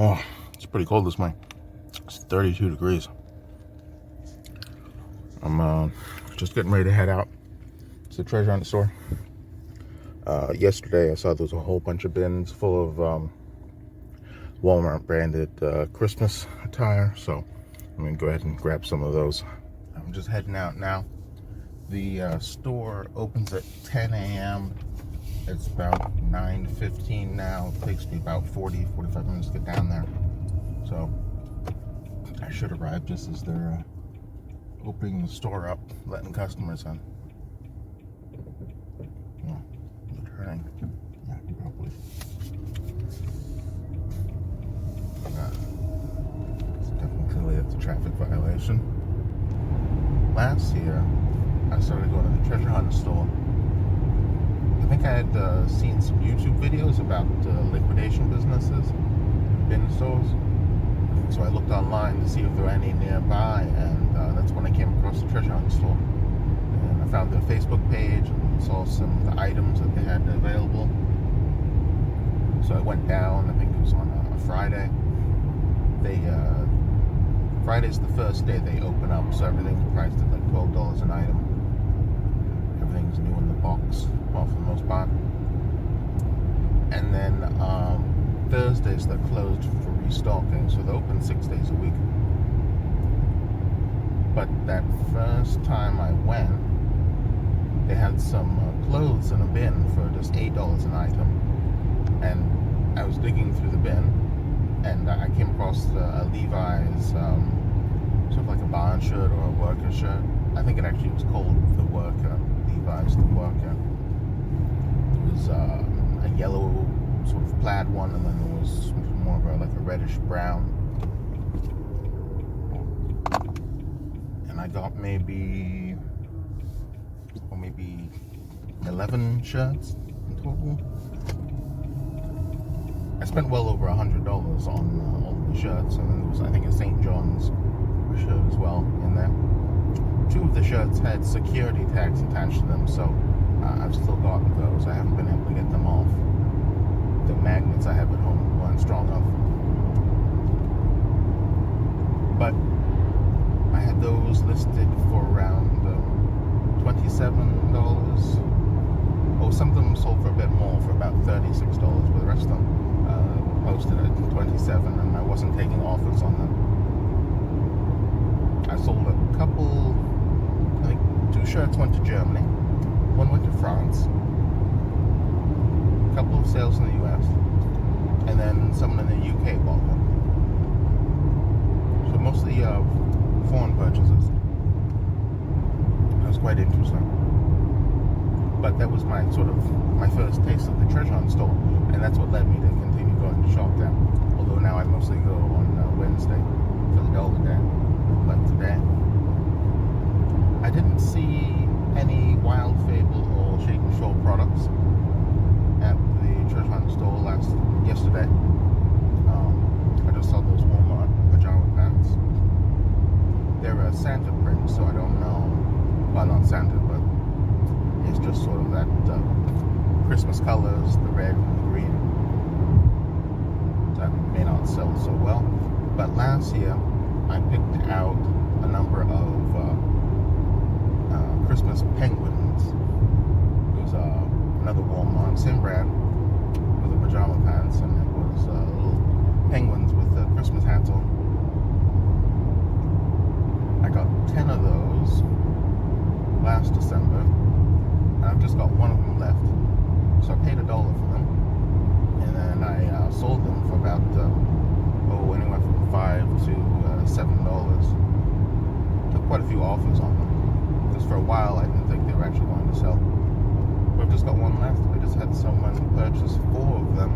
Oh, it's pretty cold this morning. It's 32 degrees. I'm just getting ready to head out to the treasure hunt store. Yesterday I saw there was a whole bunch of bins full of Walmart branded Christmas attire, so I'm gonna go ahead and grab some of those. I'm just heading out now. The store opens at 10 a.m. It's about 9:15 now. It takes me about 45 minutes to get down there. So I should arrive just as they're opening the store up, letting customers in. Yeah, they're turning. Yeah, probably. It's definitely that's a traffic violation. Last year, I started going to the treasure hunt store. I think I had seen some YouTube videos about liquidation businesses, bin stores. So I looked online to see if there were any nearby, and that's when I came across the treasure hunt store. And I found their Facebook page and saw some of the items that they had available. So I went down. I think it was on a Friday. Friday's the first day they open up, so everything's priced at like $12 an item. Everything's new in the box, well, for the most part. And then Thursdays they're closed for restocking, so they're open 6 days a week. But that first time I went, they had some clothes in a bin for just $8 an item. And I was digging through the bin, and I came across a Levi's, sort of like a barn shirt or a worker shirt. I think it actually was called the worker, Levi's the worker. It was a yellow sort of plaid one, and then there was more of like a reddish brown. And I got maybe 11 shirts in total. I spent well over $100 on all the shirts, and then there was, I think, a St. John's shirt as well in there. 2 of the shirts had security tags attached to them, so I've still got those. I haven't been able to get them off. The magnets I have at home weren't strong enough. But I had those listed for around $27. Oh, some of them sold for a bit more, for about $36, but the rest of them posted at $27, and I wasn't taking offers on them. I sold a couple, I think 2 shirts went to Germany, 1 went to France, a couple of sales in the US, and then someone in the UK bought them. So mostly foreign purchases. That was quite interesting. But that was my first taste of the treasure hunt store, and that's what led me to continue going to shop there. Although now I mostly go on Wednesday for the dollar day, like today. I didn't see any Wild Fable or Shake and Shaw products at the treasure hunt store yesterday. I just saw those Walmart pajama pants. They're a Santa print, so I don't know. Well, not Santa, but it's just sort of that Christmas colors, the red and the green. That may not sell so well. But last year, I picked out a number of Christmas penguins. It was another Walmart, same brand, with the pajama pants, and it was little penguins with Christmas hats on. I got 10 of those last December, and I've just got 1 of them left. So I paid $1 for them, and then I sold them for about anywhere from $5 to $7. Took quite a few offers on them, because for a while I didn't think they were actually going to sell. But I've just got 1 left. I just had someone purchase 4 of them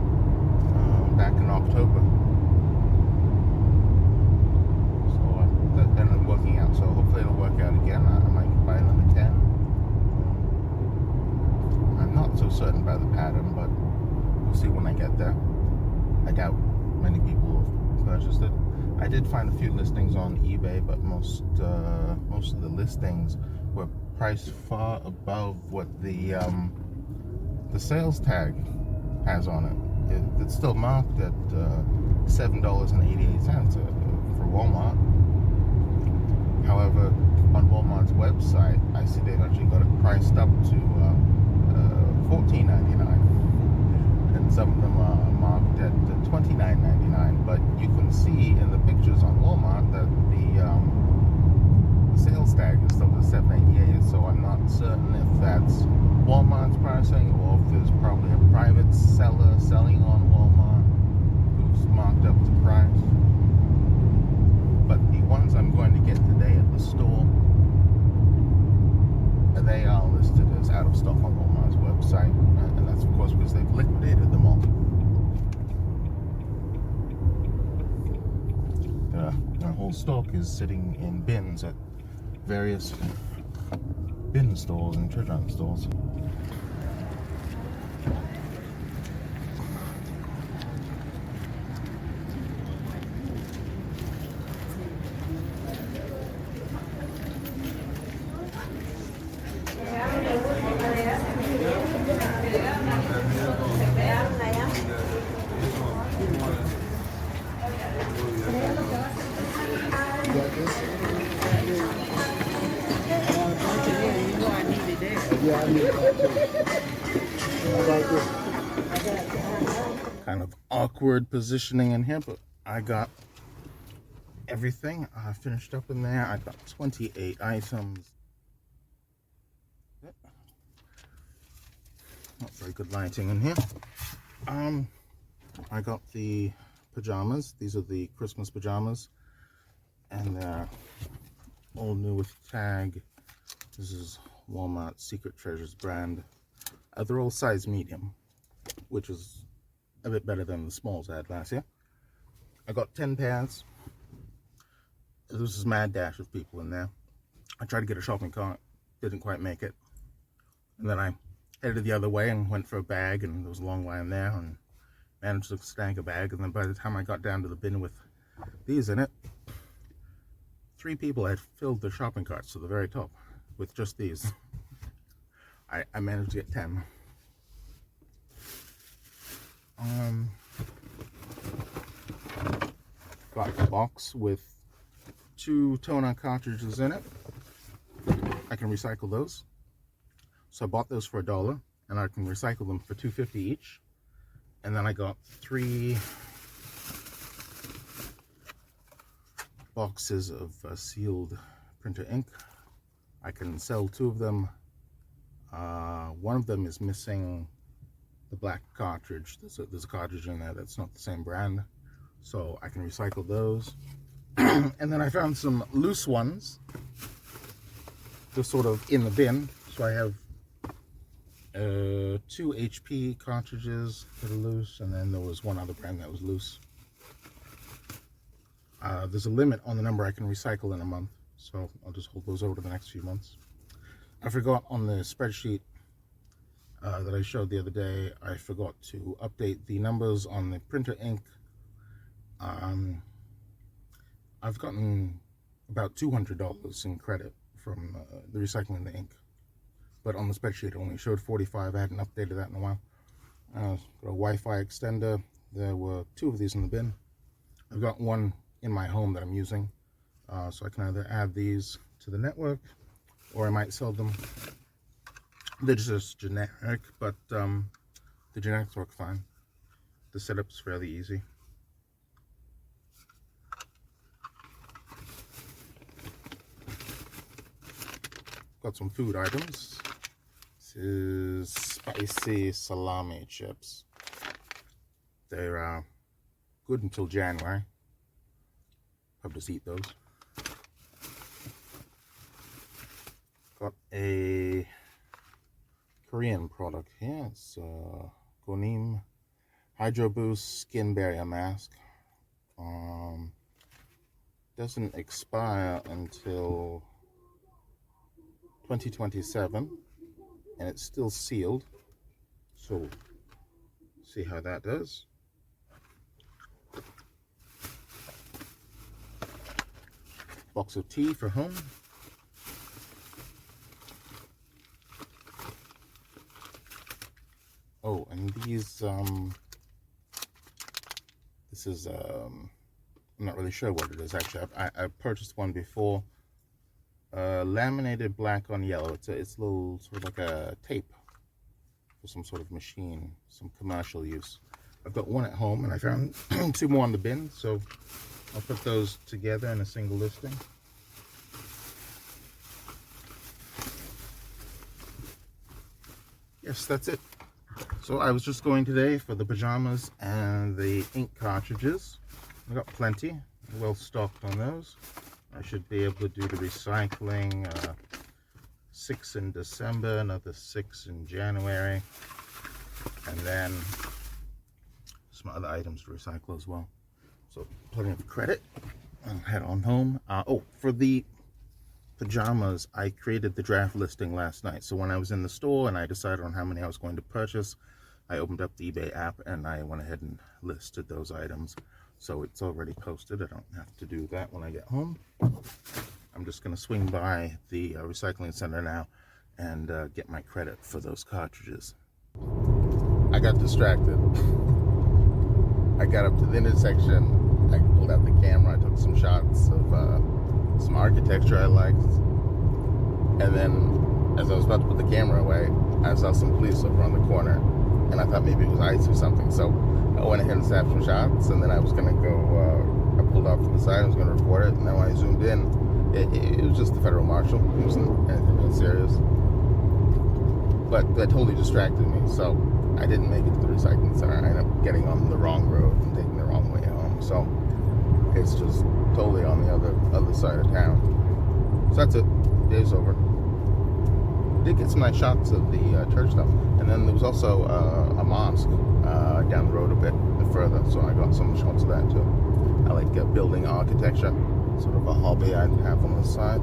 back in October. So that ended up working out. So hopefully it'll work out again. I might buy another 10. I'm not so certain about the pattern, but we'll see when I get there. I doubt many people have purchased it. I did find a few listings on eBay, but most of the listings were priced far above what the sales tag has on it. It's still marked at $7.88 for Walmart. However, on Walmart's website, I see they've actually got it priced up to $14.99, and some of them are marked at $29.99. But you can see in the pictures on Walmart that the sales tag is still at $7.88. So I'm not certain if that's Walmart's pricing or if there's probably a private seller selling on Walmart who's marked up the price. But the ones I'm going to get today at the store, they are listed as out of stock on Walmart's website, and that's of course because they've liquidated them all. The whole stock is sitting in bins at various bin stores and treasure hunt stores. Yeah, I need that too. Kind of awkward positioning in here, but I got everything finished up in there. I got 28 items. Not very good lighting in here. I got the pajamas. These are the Christmas pajamas, and they're all new with tag. This is Walmart Secret Treasures brand. They're all size medium, which is a bit better than the smalls I had last year. I got 10 pairs. This is mad dash of people in there. I tried to get a shopping cart, didn't quite make it. And then I headed the other way and went for a bag, and there was a long line there, and managed to snag a bag. And then by the time I got down to the bin with these in it, 3 people had filled their shopping carts to the very top with just these. I managed to get 10. Got a box with 2 toner cartridges in it. I can recycle those. So I bought those for $1, and I can recycle them for $2.50 each. And then I got 3 boxes of sealed printer ink. I can sell 2 of them. One of them is missing the black cartridge. There's a cartridge in there that's not the same brand, so I can recycle those. And then I found some loose ones, just sort of in the bin. So I have 2 HP cartridges that are loose, and then there was one other brand that was loose. There's a limit on the number I can recycle in a month, so I'll just hold those over to the next few months. I forgot on the spreadsheet that I showed the other day, I forgot to update the numbers on the printer ink. I've gotten about $200 in credit from the recycling the ink, but on the spreadsheet it only showed 45. I hadn't updated that in a while. Got a Wi-Fi extender. There were 2 of these in the bin. I've got one in my home that I'm using, so I can either add these to the network or I might sell them. They're just generic, but the generics work fine. The setup's fairly easy. Got some food items. This is spicy salami chips. They're good until January. I'll just eat those. Got a Korean product here. It's Gonim Hydro Boost Skin Barrier Mask. Doesn't expire until 2027, and it's still sealed, so see how that does. Box of tea for home. Oh, and these this This is, I'm not really sure what it is actually. I purchased one before. Laminated black on yellow. It's a little sort of like a tape for some sort of machine, some commercial use. I've got one at home and I found 2 more on the bin, so I'll put those together in a single listing. Yes, that's it. So I was just going today for the pajamas and the ink cartridges. I got plenty, well stocked on those. I should be able to do the recycling, 6 in December, another 6 in January, and then some other items to recycle as well. So plenty of credit. I'll head on home. Oh, for the pajamas, I created the draft listing last night. So when I was in the store and I decided on how many I was going to purchase, I opened up the eBay app and I went ahead and listed those items. So it's already posted. I don't have to do that when I get home. I'm just going to swing by the recycling center now and get my credit for those cartridges. I got distracted. I got up to the intersection. I pulled out the camera. I took some shots of some architecture I liked. And then as I was about to put the camera away, I saw some police over on the corner. And I thought maybe it was ICE or something. So I went ahead and snapped some shots. And then I was going to go, I pulled off to the side. I was going to report it. And then when I zoomed in, it was just the federal marshal. It wasn't anything really serious. But that totally distracted me. So I didn't make it to the recycling center. I ended up getting on the wrong road and taking the wrong way home. So it's just totally on the other side of town. So that's it. Day's over. Did get some nice shots of the church stuff. And then there was also a mosque down the road a bit further. So I got some shots of that too. I like building architecture. Sort of a hobby I have on the side.